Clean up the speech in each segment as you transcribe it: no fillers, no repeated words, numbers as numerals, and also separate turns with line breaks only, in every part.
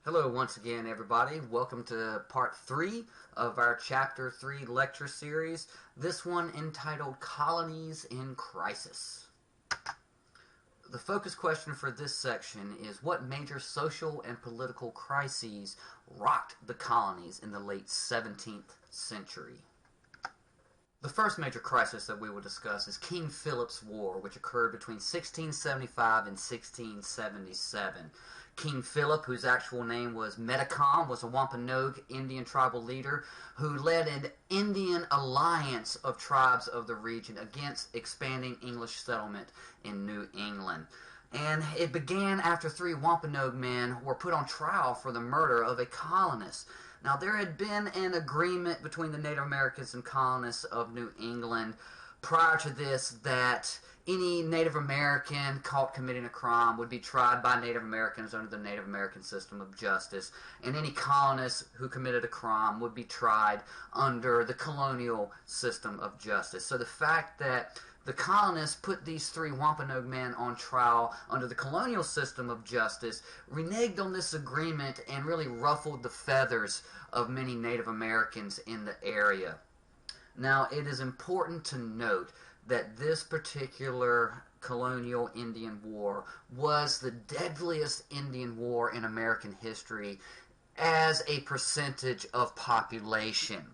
Hello once again, everybody. Welcome to part 3 of our chapter 3 lecture series, this one entitled Colonies in Crisis. The focus question for this section is what major social and political crises rocked the colonies in the late 17th century? The first major crisis that we will discuss is King Philip's War, which occurred between 1675 and 1677. King Philip, whose actual name was Metacom, was a Wampanoag Indian tribal leader who led an Indian alliance of tribes of the region against expanding English settlement in New England. And it began after 3 Wampanoag men were put on trial for the murder of a colonist. Now, there had been an agreement between the Native Americans and colonists of New England prior to this that any Native American caught committing a crime would be tried by Native Americans under the Native American system of justice, and any colonist who committed a crime would be tried under the colonial system of justice. So the fact that the colonists put these 3 Wampanoag men on trial under the colonial system of justice reneged on this agreement and really ruffled the feathers of many Native Americans in the area. Now, it is important to note that this particular colonial Indian War was the deadliest Indian war in American history as a percentage of population.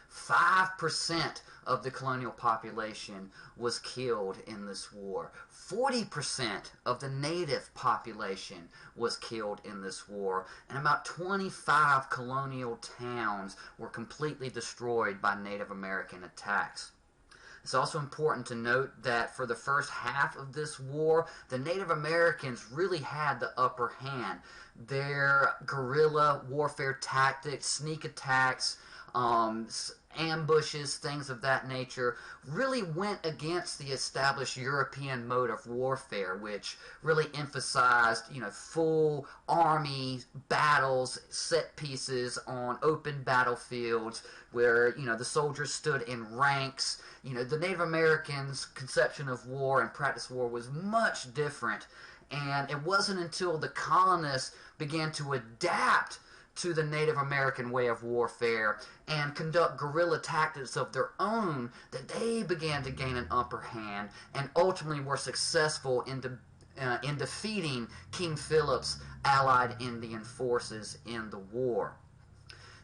5% of the colonial population was killed in this war. 40% of the native population was killed in this war, and about 25 colonial towns were completely destroyed by Native American attacks. It's also important to note that for the first half of this war, the Native Americans really had the upper hand. Their guerrilla warfare tactics, sneak attacks, ambushes, things of that nature, really went against the established European mode of warfare, which really emphasized, full army battles, set pieces on open battlefields where, the soldiers stood in ranks. The Native Americans' conception of war and practice war was much different, and it wasn't until the colonists began to adapt to the Native American way of warfare and conduct guerrilla tactics of their own that they began to gain an upper hand and ultimately were successful in defeating King Philip's allied Indian forces in the war.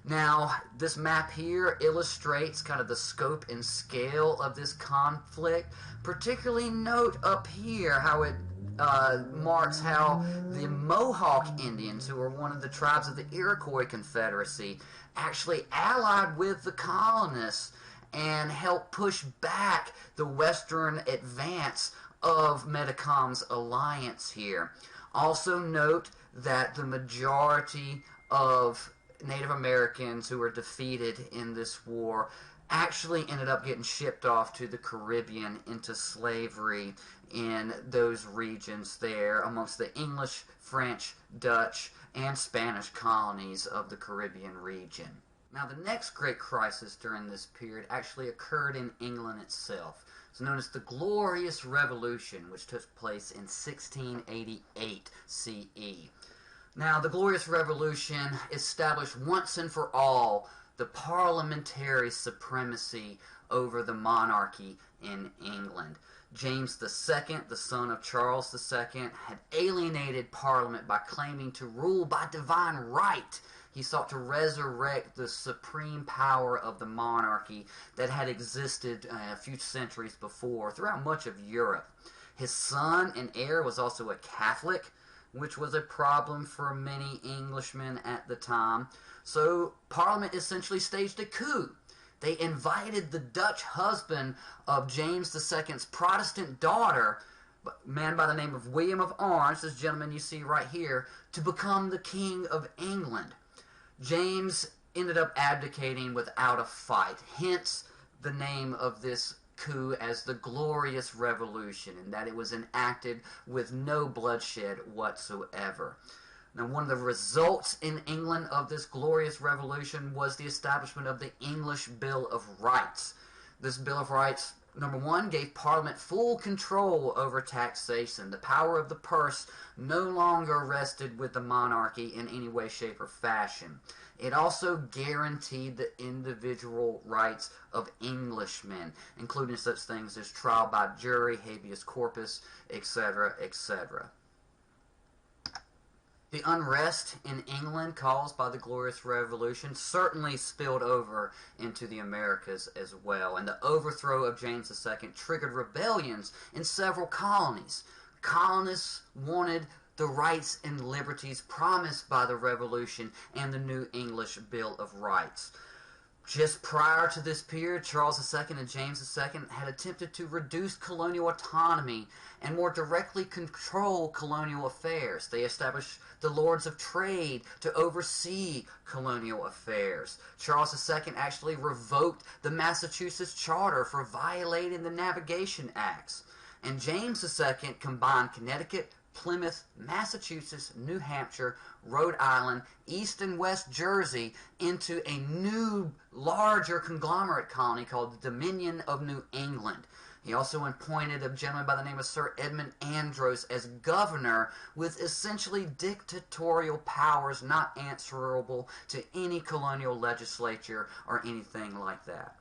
Now, this map here illustrates kind of the scope and scale of this conflict. Particularly note up here how it marks how the Mohawk Indians, who are one of the tribes of the Iroquois Confederacy, actually allied with the colonists and helped push back the western advance of Metacom's alliance here. Also note that the majority of Native Americans who were defeated in this war actually ended up getting shipped off to the Caribbean into slavery in those regions there amongst the English, French, Dutch, and Spanish colonies of the Caribbean region. Now, the next great crisis during this period actually occurred in England itself. It's known as the Glorious Revolution, which took place in 1688 CE. Now, the Glorious Revolution established once and for all the parliamentary supremacy over the monarchy in England. James II, the son of Charles II, had alienated Parliament by claiming to rule by divine right. He sought to resurrect the supreme power of the monarchy that had existed a few centuries before throughout much of Europe. His son and heir was also a Catholic, which was a problem for many Englishmen at the time. So Parliament essentially staged a coup. They invited the Dutch husband of James II's Protestant daughter, a man by the name of William of Orange, this gentleman you see right here, to become the King of England. James ended up abdicating without a fight, hence the name of this coup as the Glorious Revolution, and that it was enacted with no bloodshed whatsoever. Now, one of the results in England of this Glorious Revolution was the establishment of the English Bill of Rights. This Bill of Rights number one, gave Parliament full control over taxation. The power of the purse no longer rested with the monarchy in any way, shape, or fashion. It also guaranteed the individual rights of Englishmen, including such things as trial by jury, habeas corpus, etc., etc. The unrest in England caused by the Glorious Revolution certainly spilled over into the Americas as well, and the overthrow of James II triggered rebellions in several colonies. Colonists wanted the rights and liberties promised by the Revolution and the New English Bill of Rights. Just prior to this period, Charles II and James II had attempted to reduce colonial autonomy and more directly control colonial affairs. They established the Lords of Trade to oversee colonial affairs. Charles II actually revoked the Massachusetts Charter for violating the Navigation Acts. And James II combined Connecticut, Plymouth, Massachusetts, New Hampshire, Rhode Island, East and West Jersey into a new, larger conglomerate colony called the Dominion of New England. He also appointed a gentleman by the name of Sir Edmund Andros as governor with essentially dictatorial powers not answerable to any colonial legislature or anything like that.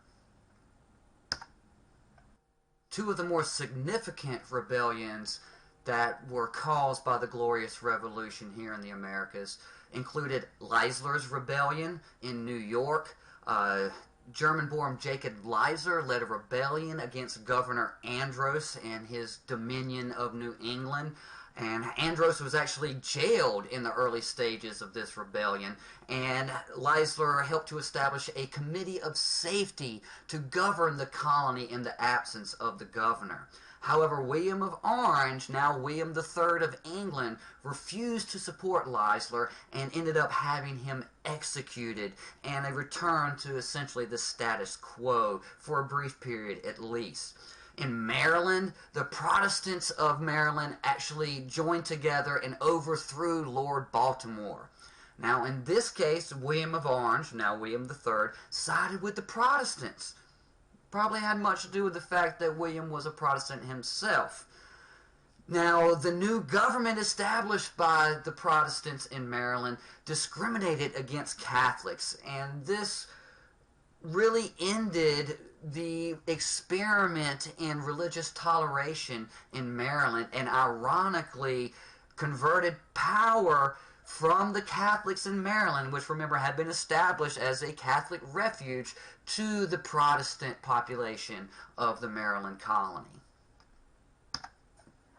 Two of the more significant rebellions that were caused by the Glorious Revolution here in the Americas included Leisler's Rebellion in New York. German-born Jacob Leisler led a rebellion against Governor Andros and his Dominion of New England. And Andros was actually jailed in the early stages of this rebellion, and Leisler helped to establish a committee of safety to govern the colony in the absence of the governor. However, William of Orange, now William III of England, refused to support Leisler and ended up having him executed, and a return to essentially the status quo for a brief period at least. In Maryland, the Protestants of Maryland actually joined together and overthrew Lord Baltimore. Now, in this case, William of Orange, now William III, sided with the Protestants. Probably had much to do with the fact that William was a Protestant himself. Now, the new government established by the Protestants in Maryland discriminated against Catholics, and this really ended the experiment in religious toleration in Maryland, and ironically converted power from the Catholics in Maryland, which, remember, had been established as a Catholic refuge, to the Protestant population of the Maryland colony.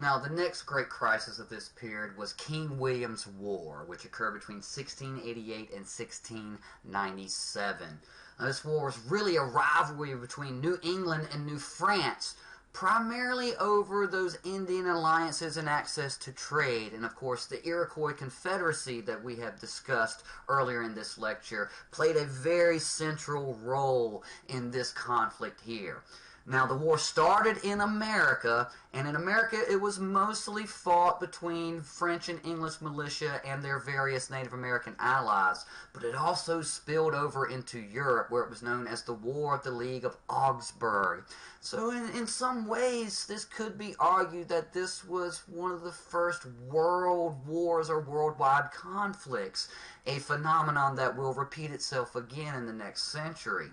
Now, the next great crisis of this period was King William's War, which occurred between 1688 and 1697. Now, this war was really a rivalry between New England and New France, primarily over those Indian alliances and access to trade. And of course, the Iroquois Confederacy that we have discussed earlier in this lecture played a very central role in this conflict here. Now, the war started in America, and in America it was mostly fought between French and English militia and their various Native American allies, but it also spilled over into Europe, where it was known as the War of the League of Augsburg. So in some ways, this could be argued that this was one of the first world wars or worldwide conflicts, a phenomenon that will repeat itself again in the next century.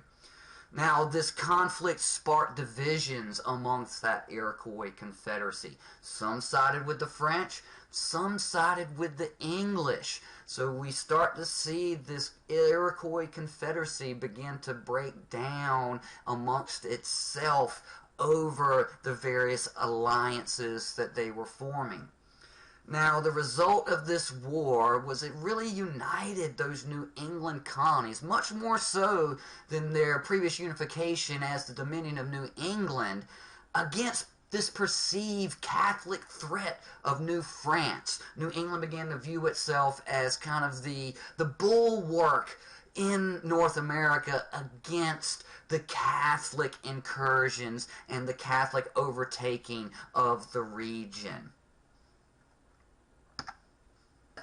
Now, this conflict sparked divisions amongst that Iroquois Confederacy. Some sided with the French, some sided with the English. So we start to see this Iroquois Confederacy begin to break down amongst itself over the various alliances that they were forming. Now, the result of this war was it really united those New England colonies, much more so than their previous unification as the Dominion of New England, against this perceived Catholic threat of New France. New England began to view itself as kind of the bulwark in North America against the Catholic incursions and the Catholic overtaking of the region.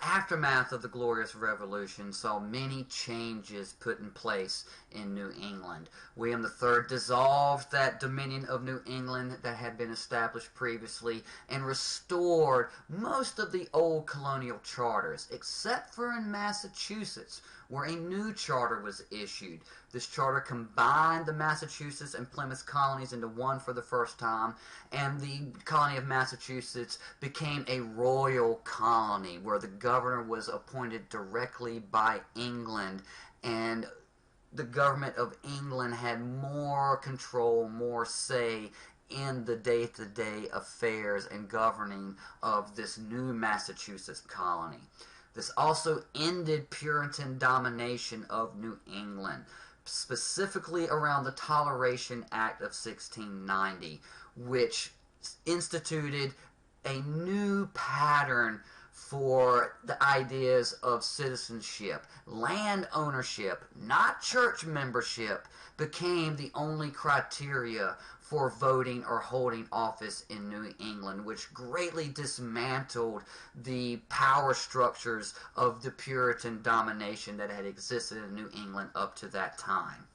aftermath of the Glorious Revolution saw many changes put in place in New England. William III dissolved that dominion of New England that had been established previously and restored most of the old colonial charters, except for in Massachusetts, where a new charter was issued. This charter combined the Massachusetts and Plymouth colonies into one for the first time, and the colony of Massachusetts became a royal colony where the governor was appointed directly by England, and the government of England had more control, more say in the day-to-day affairs and governing of this new Massachusetts colony. This also ended Puritan domination of New England, specifically around the Toleration Act of 1690, which instituted a new pattern for the ideas of citizenship. Land ownership, not church membership, became the only criteria for voting or holding office in New England, which greatly dismantled the power structures of the Puritan domination that had existed in New England up to that time.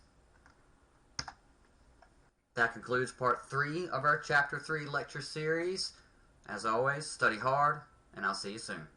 That concludes part 3 of our Chapter 3 lecture series. As always, study hard, and I'll see you soon.